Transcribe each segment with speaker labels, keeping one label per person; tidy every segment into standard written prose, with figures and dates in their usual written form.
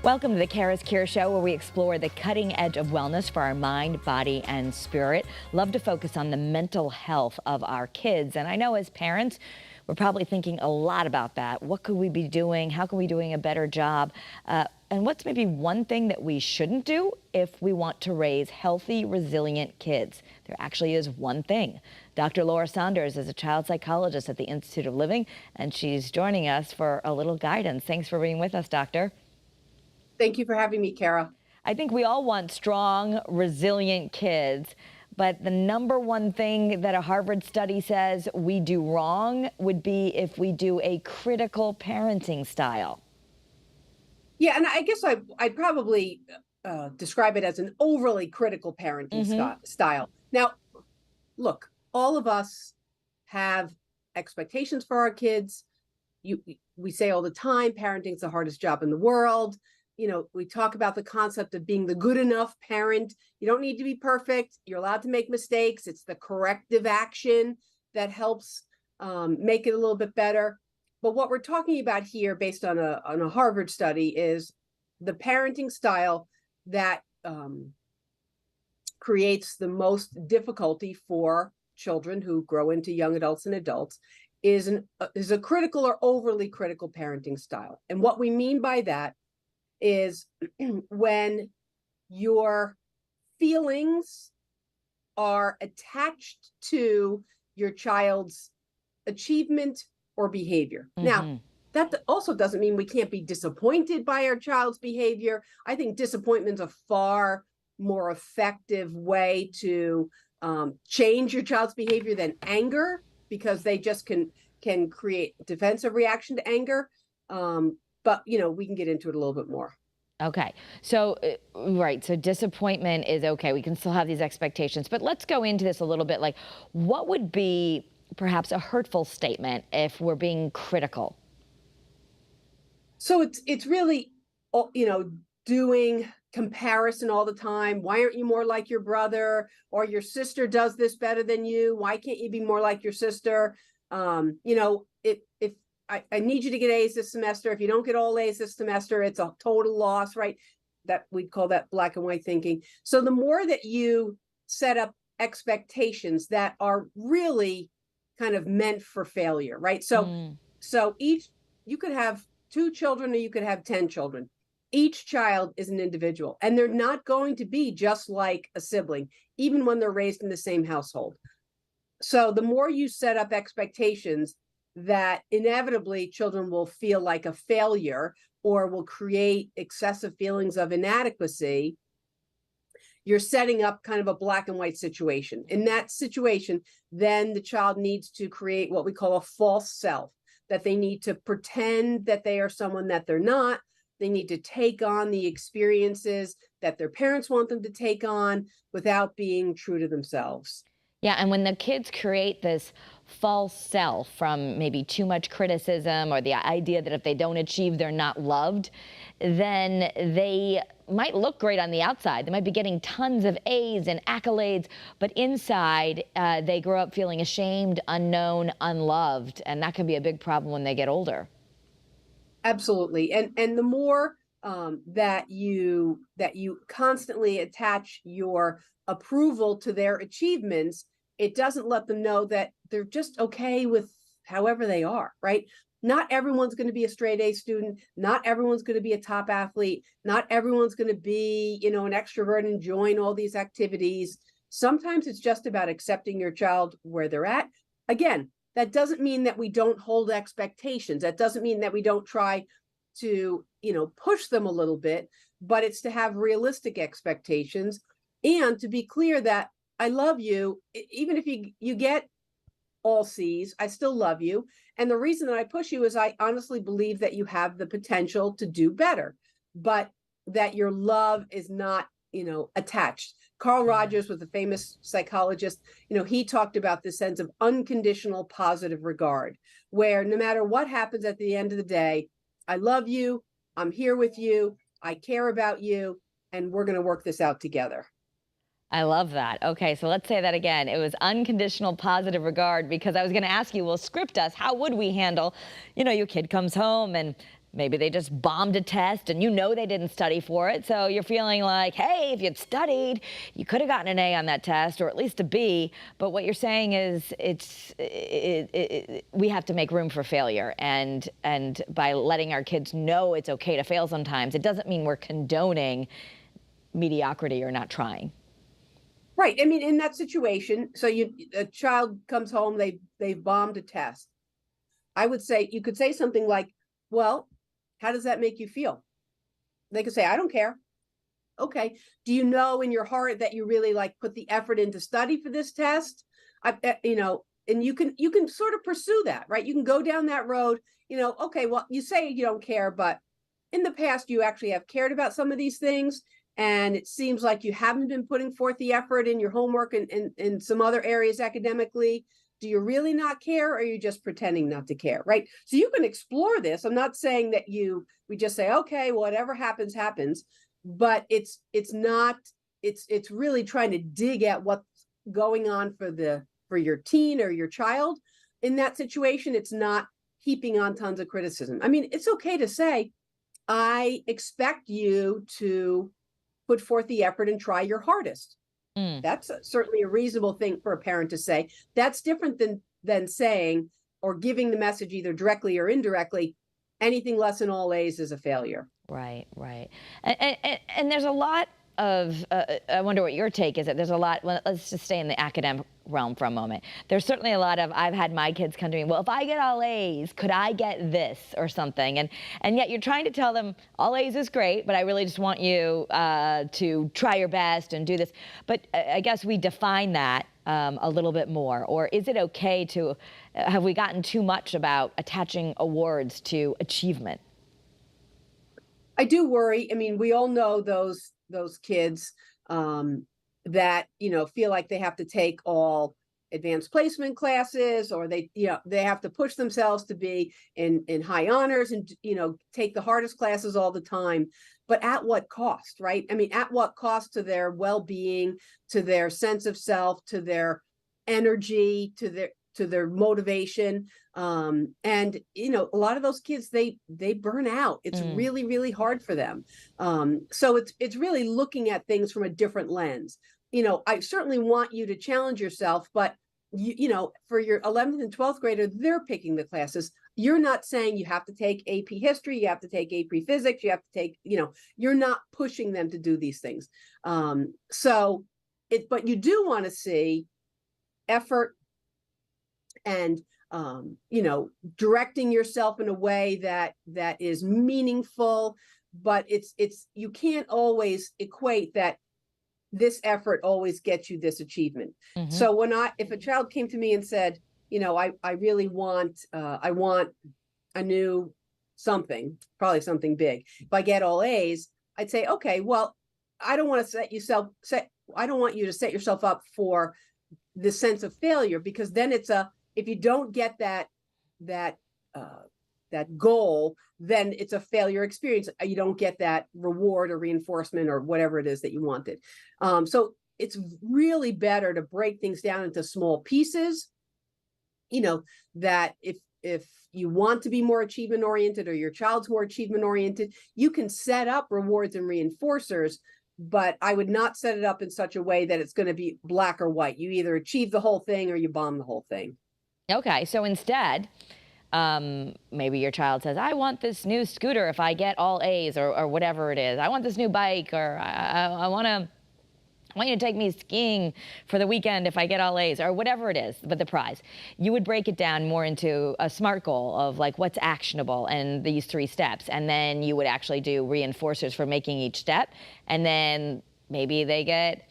Speaker 1: Welcome to the CURES Show, where we explore the cutting edge of wellness for our mind, body, and spirit. Love to focus on the mental health of our kids. And I know as parents, we're probably thinking a lot about that. What could we be doing? How can we be doing a better job? And what's maybe one thing that we shouldn't do if we want to raise healthy, resilient kids? There actually is one thing. Dr. Saunders is a child psychologist at the Institute of Living, and she's joining us for a little guidance. Thanks for being with us, Doctor.
Speaker 2: Thank you for having me, Kara.
Speaker 1: I think we all want strong, resilient kids, but the number one thing that a Harvard study says we do wrong would be if we do a critical parenting style.
Speaker 2: Yeah, and I guess I'd probably describe it as an overly critical parenting style. Now, look, all of us have expectations for our kids. We say all the time, parenting's the hardest job in the world. You know, we talk about the concept of being the good enough parent. You don't need to be perfect. You're allowed to make mistakes. It's the corrective action that helps make it a little bit better. But what we're talking about here, based on a Harvard study, is the parenting style that creates the most difficulty for children who grow into young adults and adults is a critical or overly critical parenting style. And what we mean by that is when your feelings are attached to your child's achievement or behavior. Now, that also doesn't mean we can't be disappointed by our child's behavior. I think disappointment's a far more effective way to change your child's behavior than anger, because they just can create defensive reaction to anger. But, you know, we can get into it a little bit more.
Speaker 1: Okay. So, right. So disappointment is okay. We can still have these expectations, but let's go into this a little bit. Like, what would be perhaps a hurtful statement if we're being critical?
Speaker 2: So it's really, you know, doing comparison all the time. Why aren't you more like your brother? Or your sister does this better than you. Why can't you be more like your sister? You know, if I need you to get A's this semester. If you don't get all A's this semester, it's a total loss, right? That we'd call that black and white thinking. So the more that you set up expectations that are really kind of meant for failure, right? So you could have 2 children or you could have 10 children. Each child is an individual, and they're not going to be just like a sibling, even when they're raised in the same household. So the more you set up expectations that inevitably children will feel like a failure or will create excessive feelings of inadequacy, you're setting up kind of a black and white situation. In that situation, then the child needs to create what we call a false self, that they need to pretend that they are someone that they're not. They need to take on the experiences that their parents want them to take on without being true to themselves.
Speaker 1: Yeah, and when the kids create this false self from maybe too much criticism or the idea that if they don't achieve, they're not loved, then they might look great on the outside. They might be getting tons of A's and accolades, but inside they grow up feeling ashamed, unknown, unloved, and that can be a big problem when they get older.
Speaker 2: Absolutely, and the more that you constantly attach your approval to their achievements, it doesn't let them know that they're just okay with however they are, right? Not everyone's going to be a straight A student. Not everyone's going to be a top athlete. Not everyone's going to be, you know, an extrovert and join all these activities. Sometimes it's just about accepting your child where they're at. Again, that doesn't mean that we don't hold expectations. That doesn't mean that we don't try to, you know, push them a little bit, but it's to have realistic expectations and to be clear that I love you. Even if you get all C's, I still love you. And the reason that I push you is I honestly believe that you have the potential to do better, but that your love is not, you know, attached. Carl Rogers was a famous psychologist. You know, he talked about this sense of unconditional positive regard, where no matter what happens at the end of the day, I love you, I'm here with you, I care about you, and we're going to work this out together.
Speaker 1: I love that. Okay, so let's say that again. It was unconditional positive regard, because I was going to ask you, well, script us. How would we handle, you know, your kid comes home and Maybe they just bombed a test and you know they didn't study for it. So you're feeling like, hey, if you'd studied, you could have gotten an A on that test or at least a B. But what you're saying is we have to make room for failure. And by letting our kids know it's okay to fail sometimes, it doesn't mean we're condoning mediocrity or not trying.
Speaker 2: Right. I mean, in that situation, so a child comes home, they've bombed a test. I would say, you could say something like, well, how does that make you feel? They could say, I don't care. Okay. Do you know in your heart that you really like put the effort in to study for this test? And you can sort of pursue that, right? You can go down that road, okay, well, you say you don't care, but in the past, you actually have cared about some of these things. And it seems like you haven't been putting forth the effort in your homework and in some other areas academically. Do you really not care, or are you just pretending not to care, right? So you can explore this. I'm not saying that we just say, okay, whatever happens, happens, but it's really trying to dig at what's going on for your teen or your child in that situation. It's not heaping on tons of criticism. I mean, it's okay to say, I expect you to put forth the effort and try your hardest. That's certainly a reasonable thing for a parent to say. That's different than saying or giving the message either directly or indirectly, anything less than all A's is a failure.
Speaker 1: Right, right. And there's a lot of, I wonder what your take is, that there's a lot, well, let's just stay in the academic realm for a moment. There's certainly a lot of, I've had my kids come to me, well, if I get all A's, could I get this or something? And yet you're trying to tell them all A's is great, but I really just want you to try your best and do this. But I guess we define that a little bit more. Or is it okay to, have we gotten too much about attaching awards to achievement?
Speaker 2: I do worry. I mean, we all know those kids that feel like they have to take all advanced placement classes, or they have to push themselves to be in high honors and take the hardest classes all the time. But at what cost, right? I mean, at what cost to their well-being, to their sense of self, to their energy, to their motivation. And a lot of those kids, they burn out. It's really, really hard for them. So it's really looking at things from a different lens. I certainly want you to challenge yourself, but for your 11th and 12th grader, they're picking the classes. You're not saying you have to take AP history, you have to take AP physics, you have to take, you're not pushing them to do these things. But you do want to see effort and directing yourself in a way that is meaningful, but you can't always equate that this effort always gets you this achievement. So if a child came to me and said, I really want I want a new something, probably something big, if I get all A's, I'd say, okay, well, I don't want you to set yourself up for the sense of failure, because then if you don't get that goal, then it's a failure experience. You don't get that reward or reinforcement or whatever it is that you wanted. So it's really better to break things down into small pieces, that if you want to be more achievement oriented, or your child's more achievement oriented, you can set up rewards and reinforcers, but I would not set it up in such a way that it's going to be black or white. You either achieve the whole thing or you bomb the whole thing. Okay,
Speaker 1: so instead, maybe your child says, I want this new scooter if I get all A's, or whatever it is. I want this new bike, or I want you to take me skiing for the weekend if I get all A's, or whatever it is, but the prize. You would break it down more into a SMART goal of like what's actionable and these 3 steps. And then you would actually do reinforcers for making each step. And then maybe they get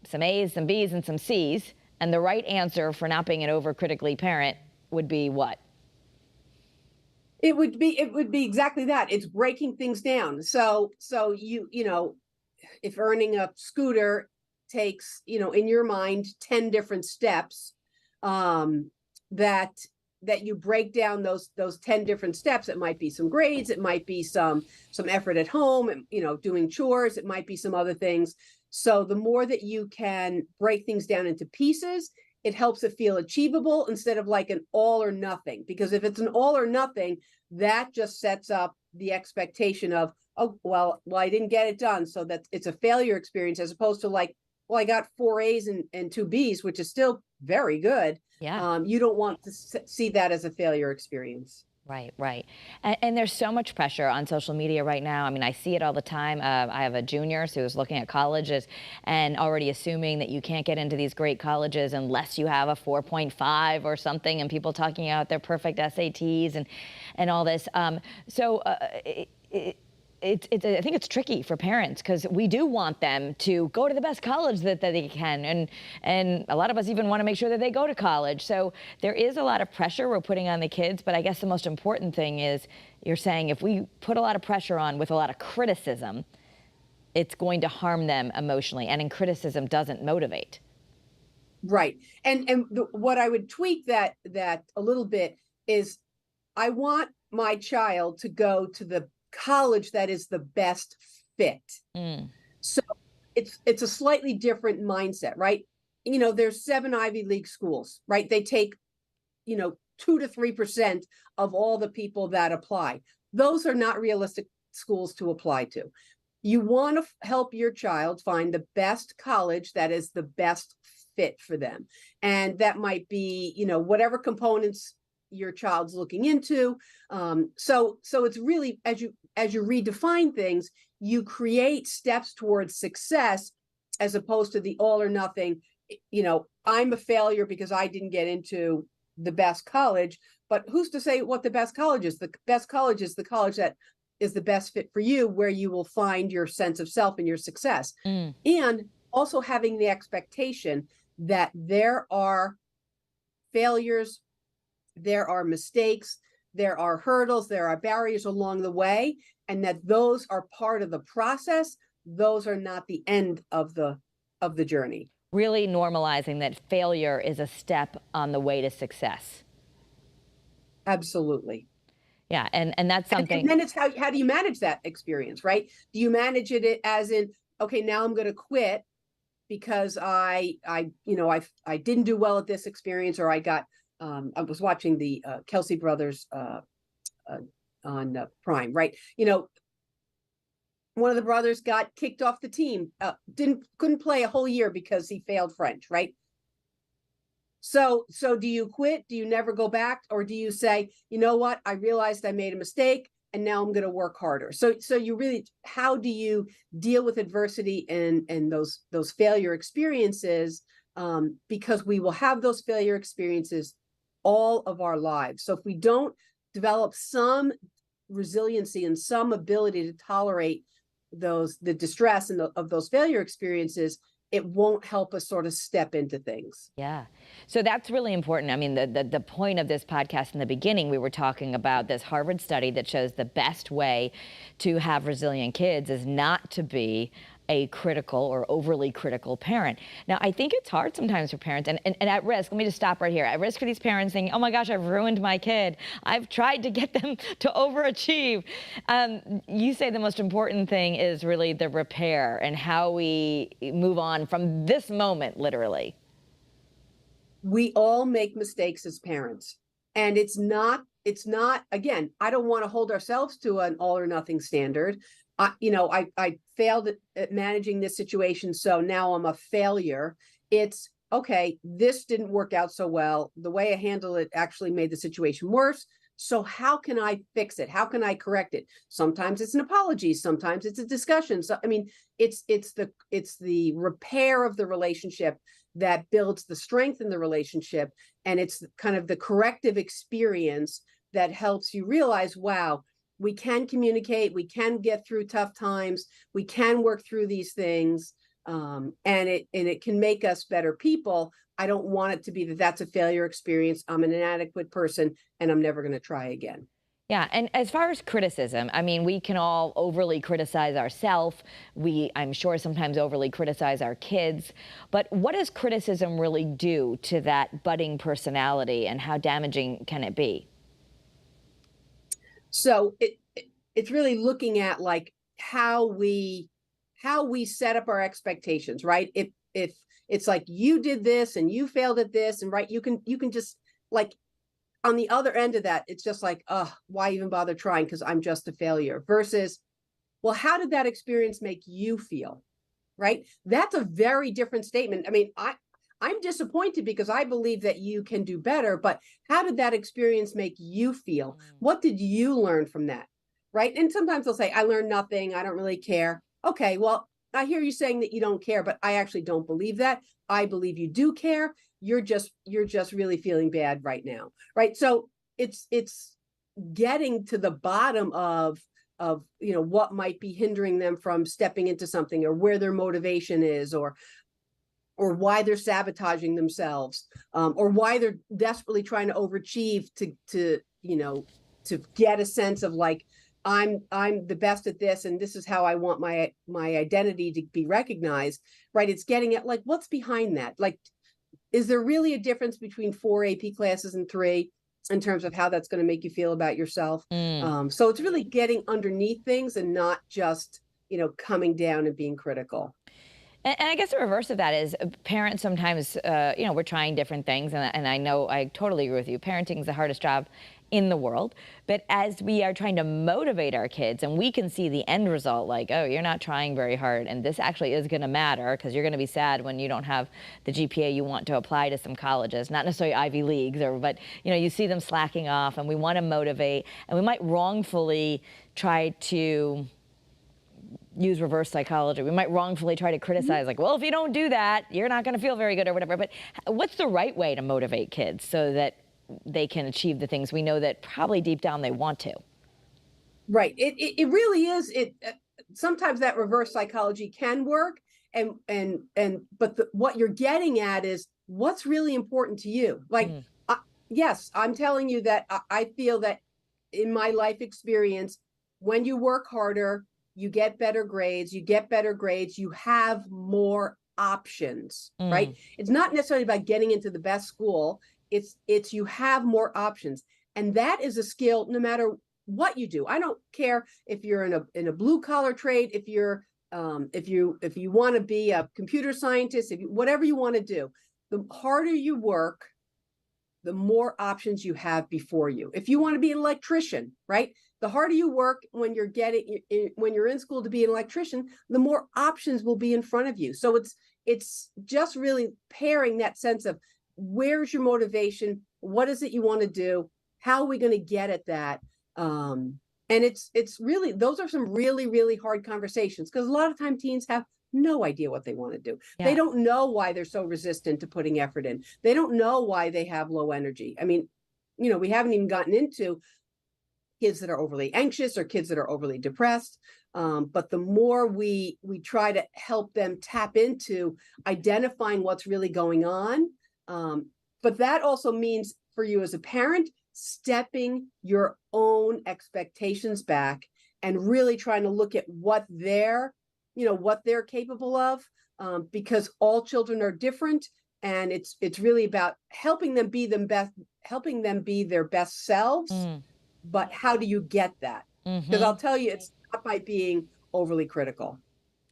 Speaker 1: some A's, some B's, and some C's. And the right answer for not being an overcritically parent would be what?
Speaker 2: It would be exactly that. It's breaking things down. So if earning a scooter takes, in your mind, 10 different steps, that you break down those 10 different steps. It might be some grades, it might be some effort at home, doing chores, it might be some other things. So the more that you can break things down into pieces, it helps it feel achievable instead of like an all or nothing. Because if it's an all or nothing, that just sets up the expectation of, oh, well, I didn't get it done, so that it's a failure experience, as opposed to like, well, I got 4 A's and 2 B's, which is still very good.
Speaker 1: Yeah.
Speaker 2: You don't want to see that as a failure experience.
Speaker 1: Right, right. And there's so much pressure on social media right now. I mean, I see it all the time. I have a junior who's looking at colleges and already assuming that you can't get into these great colleges unless you have a 4.5 or something, and people talking about their perfect SATs and all this. I think it's tricky for parents because we do want them to go to the best college that they can, and a lot of us even want to make sure that they go to college. So there is a lot of pressure we're putting on the kids, but I guess the most important thing is you're saying if we put a lot of pressure on with a lot of criticism, it's going to harm them emotionally, and criticism doesn't motivate.
Speaker 2: Right. What I would tweak that a little bit is, I want my child to go to the college that is the best fit. So it's a slightly different mindset, right? There's 7 Ivy League schools, right? They take 2 to 3% of all the people that apply. Those are not realistic schools to apply to. You want to help your child find the best college that is the best fit for them, and that might be whatever components your child's looking into. So it's really, as you redefine things, you create steps towards success, as opposed to the all or nothing. I'm a failure because I didn't get into the best college, but who's to say what the best college is? The best college is the college that is the best fit for you, where you will find your sense of self and your success. And also having the expectation that there are failures, there are mistakes, there are hurdles, there are barriers along the way, and that those are part of the process. Those are not the end of the journey.
Speaker 1: Really normalizing that failure is a step on the way to success.
Speaker 2: Absolutely.
Speaker 1: Yeah, and that's something.
Speaker 2: And then it's how do you manage that experience, right? Do you manage it as in, okay, now I'm going to quit because I didn't do well at this experience, or I was watching the Kelsey brothers on Prime, right? One of the brothers got kicked off the team, couldn't play a whole year because he failed French, right? So do you quit? Do you never go back? Or do you say, you know what, I realized I made a mistake and now I'm going to work harder? So you really, how do you deal with adversity and those failure experiences? Because we will have those failure experiences all of our lives. So if we don't develop some resiliency and some ability to tolerate the distress of those failure experiences, it won't help us sort of step into things.
Speaker 1: Yeah. So that's really important. I mean, the point of this podcast in the beginning, we were talking about this Harvard study that shows the best way to have resilient kids is not to be a critical or overly critical parent. Now, I think it's hard sometimes for parents, and at risk, let me just stop right here. At risk for these parents saying, oh my gosh, I've ruined my kid. I've tried to get them to overachieve. You say the most important thing is really the repair and how we move on from this moment, literally.
Speaker 2: We all make mistakes as parents, and it's not, again, I don't want to hold ourselves to an all or nothing standard. I failed at managing this situation, so now I'm a failure. It's okay, this didn't work out so well. The way I handled it actually made the situation worse. So how can I fix it? How can I correct it? Sometimes it's an apology, sometimes it's a discussion. So I mean, it's the repair of the relationship that builds the strength in the relationship, and it's kind of the corrective experience that helps you realize, wow, we can communicate, we can get through tough times, we can work through these things, and it can make us better people. I don't want it to be that that's a failure experience, I'm an inadequate person, and I'm never going to try again.
Speaker 1: Yeah, and as far as criticism, I mean, we can all overly criticize ourselves. I'm sure, sometimes overly criticize our kids. But what does criticism really do to that budding personality, and how damaging can it be?
Speaker 2: So it's really looking at like how we set up our expectations, right? If it's like, you did this and you failed at this, and right, you can just like, on the other end of that, it's just like, why even bother trying? Because I'm just a failure. Versus, well, how did that experience make you feel? Right? That's a very different statement. I mean, I'm disappointed because I believe that you can do better, but how did that experience make you feel? What did you learn from that? Right? And sometimes they'll say, I learned nothing. I don't really care. Okay, well, I hear you saying that you don't care, but I actually don't believe that. I believe you do care. You're just really feeling bad right now. Right? So it's getting to the bottom of what might be hindering them from stepping into something, or where their motivation is, or why they're sabotaging themselves, or why they're desperately trying to overachieve to get a sense of like, I'm the best at this, and this is how I want my identity to be recognized. Right? It's getting at like, what's behind that? Like, is there really a difference between 4 AP classes and 3 in terms of how that's going to make you feel about yourself? So it's really getting underneath things and not just, coming down and being critical.
Speaker 1: And I guess the reverse of that is parents sometimes, we're trying different things. And I know I totally agree with you. Parenting is the hardest job in the world. But as we are trying to motivate our kids, and we can see the end result, like, oh, you're not trying very hard, and this actually is going to matter because you're going to be sad when you don't have the GPA you want to apply to some colleges, not necessarily Ivy Leagues, but you see them slacking off, and we want to motivate, and we might wrongfully try to use reverse psychology. We might wrongfully try to criticize, like, well, if you don't do that, you're not going to feel very good or whatever. But what's the right way to motivate kids so that they can achieve the things we know that probably deep down they want to?
Speaker 2: Right. It really is. Sometimes that reverse psychology can work, but what you're getting at is what's really important to you. Like, yes, I'm telling you that I feel that in my life experience, when you work harder, you get better grades, you have more options, right? It's not necessarily about getting into the best school. It's you have more options. And that is a skill no matter what you do. I don't care if you're in a blue collar trade, if you want to be a computer scientist, whatever you want to do, the harder you work, the more options you have before you. If you want to be an electrician, right? The harder you work when you're in school to be an electrician, the more options will be in front of you. So it's just really pairing that sense of where's your motivation? What is it you want to do? How are we going to get at that? And it's really, those are some really, really hard conversations, because a lot of time teens have no idea what they want to do. Yeah. They don't know why they're so resistant to putting effort in. They don't know why they have low energy. I mean, we haven't even gotten into kids that are overly anxious or kids that are overly depressed. But the more we try to help them tap into identifying what's really going on. But that also means for you as a parent, stepping your own expectations back and really trying to look at what they're capable of, because all children are different. And it's really about helping them be their best selves. But how do you get that? Because I'll tell you, it's not by being overly critical.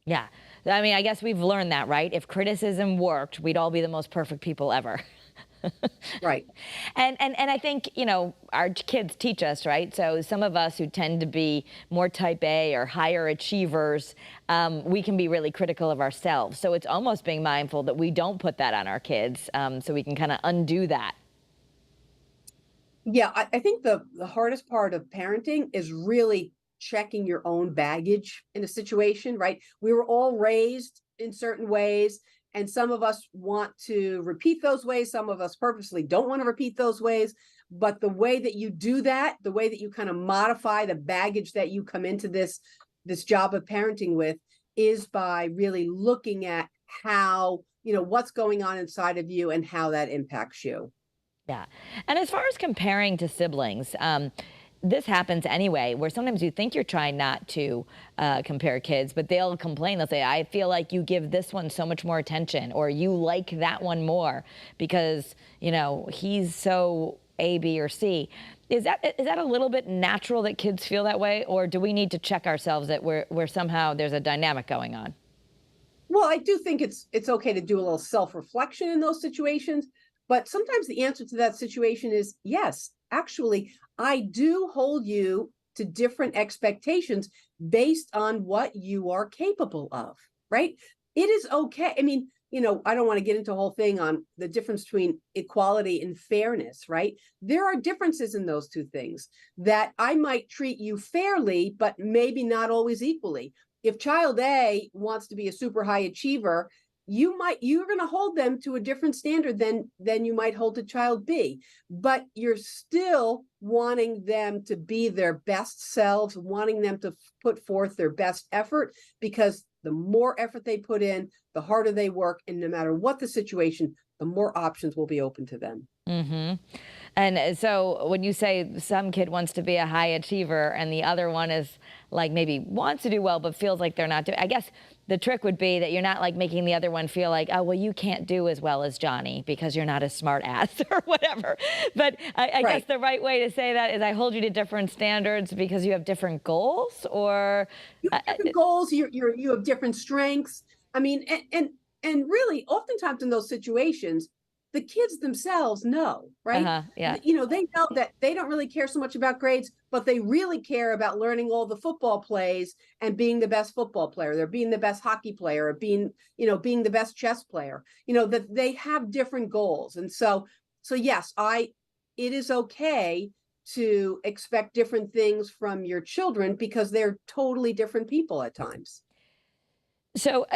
Speaker 1: Yeah. I mean, I guess we've learned that, right? If criticism worked, we'd all be the most perfect people ever.
Speaker 2: Right.
Speaker 1: And I think, our kids teach us, right? So some of us who tend to be more type A or higher achievers, we can be really critical of ourselves. So it's almost being mindful that we don't put that on our kids, so we can kind of undo that.
Speaker 2: Yeah, I think the hardest part of parenting is really checking your own baggage in a situation, right? We were all raised in certain ways, and some of us want to repeat those ways. Some of us purposely don't want to repeat those ways. But the way that you do that, the way that you kind of modify the baggage that you come into this job of parenting with, is by really looking at how, what's going on inside of you and how that impacts you.
Speaker 1: Yeah. And as far as comparing to siblings, this happens anyway, where sometimes you think you're trying not to compare kids, but they'll complain. They'll say, I feel like you give this one so much more attention, or you like that one more because, he's so A, B, or C. Is that a little bit natural that kids feel that way? Or do we need to check ourselves that we're somehow there's a dynamic going on?
Speaker 2: Well, I do think it's okay to do a little self-reflection in those situations. But sometimes the answer to that situation is yes, actually, I do hold you to different expectations based on what you are capable of, right? It is okay. I mean, I don't want to get into a whole thing on the difference between equality and fairness, right? There are differences in those two things that I might treat you fairly, but maybe not always equally. If child A wants to be a super high achiever, you're going to hold them to a different standard than you might hold to child B, but you're still wanting them to be their best selves, wanting them to put forth their best effort, because the more effort they put in, the harder they work, and no matter what the situation, the more options will be open to them.
Speaker 1: Mm-hmm. And so when you say some kid wants to be a high achiever and the other one is like maybe wants to do well but feels like they're not doing, I guess the trick would be that you're not like making the other one feel like, oh, well, you can't do as well as Johnny because you're not a smart ass or whatever. But I guess the right way to say that is I hold you to different standards because you have different goals, or
Speaker 2: you have different goals. You have different strengths. I mean, and really, oftentimes in those situations, the kids themselves know, right?
Speaker 1: Yeah.
Speaker 2: They know that they don't really care so much about grades, but they really care about learning all the football plays and being the best football player. They're being the best hockey player, or being the best chess player. That they have different goals. And so yes, it is okay to expect different things from your children because they're totally different people at times.
Speaker 1: So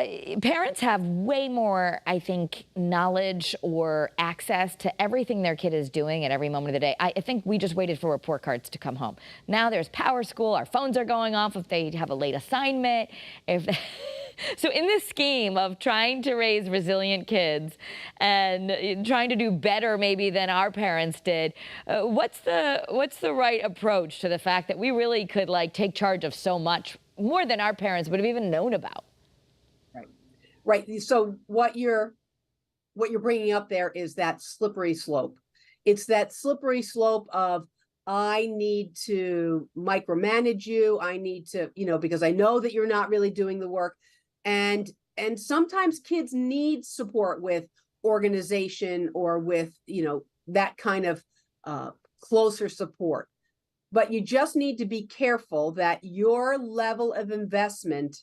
Speaker 1: parents have way more, I think, knowledge or access to everything their kid is doing at every moment of the day. I think we just waited for report cards to come home. Now there's Power School. Our phones are going off if they have a late assignment. So in this scheme of trying to raise resilient kids and trying to do better maybe than our parents did, what's the right approach to the fact that we really could like take charge of so much more than our parents would have even known about?
Speaker 2: Right. So what you're bringing up there is that slippery slope. It's that slippery slope of, I need to micromanage you. I need to, because I know that you're not really doing the work. And sometimes kids need support with organization or with, that kind of closer support. But you just need to be careful that your level of investment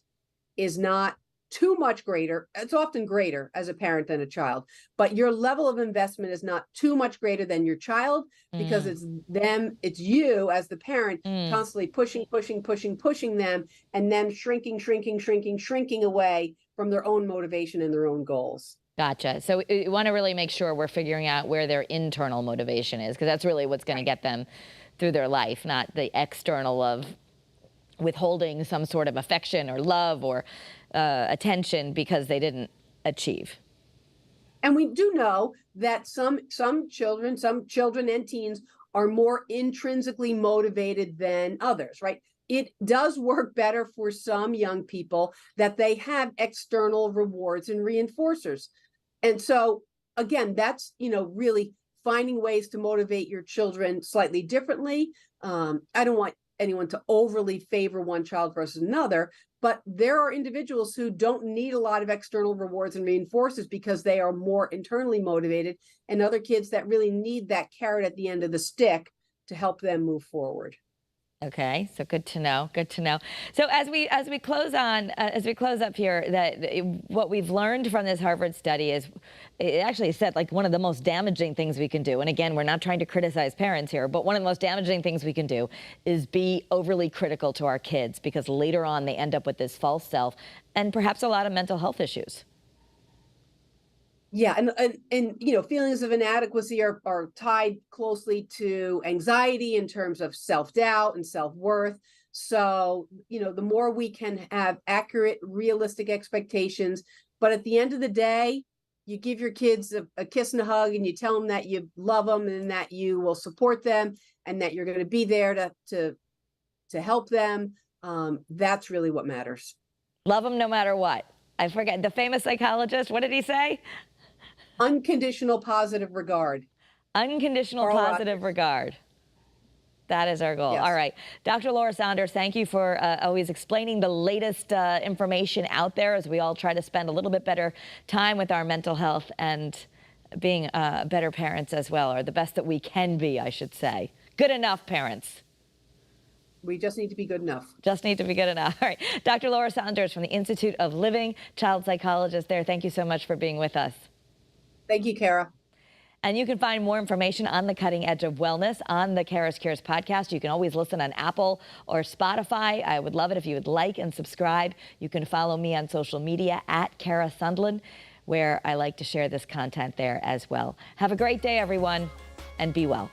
Speaker 2: is not too much greater. It's often greater as a parent than a child, but your level of investment is not too much greater than your child, because it's you as the parent constantly pushing them, and them shrinking away from their own motivation and their own goals.
Speaker 1: Gotcha. So you want to really make sure we're figuring out where their internal motivation is, because that's really what's going to get them through their life, not the external of withholding some sort of affection or love or attention because they didn't achieve.
Speaker 2: And we do know that some children and teens are more intrinsically motivated than others, right? It does work better for some young people that they have external rewards and reinforcers. And so again, that's, really finding ways to motivate your children slightly differently. I don't want anyone to overly favor one child versus another, but there are individuals who don't need a lot of external rewards and reinforcers because they are more internally motivated, and other kids that really need that carrot at the end of the stick to help them move forward.
Speaker 1: Okay, so good to know. Good to know. So as we close up here, that what we've learned from this Harvard study is, it actually said like one of the most damaging things we can do. And again, we're not trying to criticize parents here, but one of the most damaging things we can do is be overly critical to our kids, because later on they end up with this false self and perhaps a lot of mental health issues.
Speaker 2: Yeah, and feelings of inadequacy are tied closely to anxiety in terms of self-doubt and self-worth. So, the more we can have accurate, realistic expectations, but at the end of the day, you give your kids a kiss and a hug, and you tell them that you love them and that you will support them and that you're going to be there to help them. That's really what matters.
Speaker 1: Love them no matter what. I forget the famous psychologist. What did he say?
Speaker 2: Unconditional positive regard.
Speaker 1: Unconditional positive regard. That is our goal.
Speaker 2: Yes.
Speaker 1: All right. Dr. Laura Saunders, thank you for always explaining the latest information out there as we all try to spend a little bit better time with our mental health and being better parents as well, or the best that we can be, I should say. Good enough parents.
Speaker 2: We just need to be good enough.
Speaker 1: Just need to be good enough. All right. Dr. Laura Saunders from the Institute of Living, child psychologist there. Thank you so much for being with us.
Speaker 2: Thank you, Kara.
Speaker 1: And you can find more information on the cutting edge of wellness on the CURES podcast. You can always listen on Apple or Spotify. I would love it if you would like and subscribe. You can follow me on social media at Kara Sundlin, where I like to share this content there as well. Have a great day, everyone, and be well.